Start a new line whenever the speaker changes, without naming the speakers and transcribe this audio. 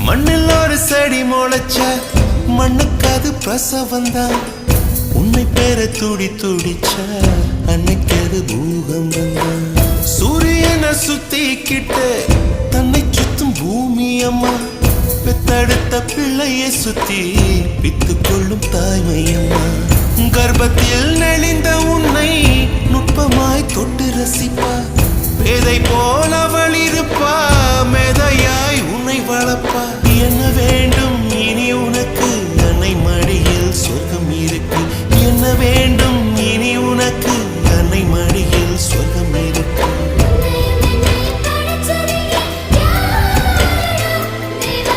மண்ணில் ஒரு செடி முளைச்ச மண்ணுக்கு அது பிரசவந்தான். உன்னை பேர துடி துடிச்ச அன்னைக்கு அது பூகம்பம் தான். சூரியனை சுத்திக்கிட்டு தன்னை சுத்தும் பூமி அம்மா. பெத்தெடுத்த பிள்ளையை சுத்தி பித்து கொள்ளும் தாய்மை அம்மா. கர்ப்பத்தில் நெளிந்த உன்னை நுட்பமாய் தொட்டு ரசிப்பா. பேதை போல அவள் இருப்பா, மேதையாய் உன்னை வளர்ப்பா. என்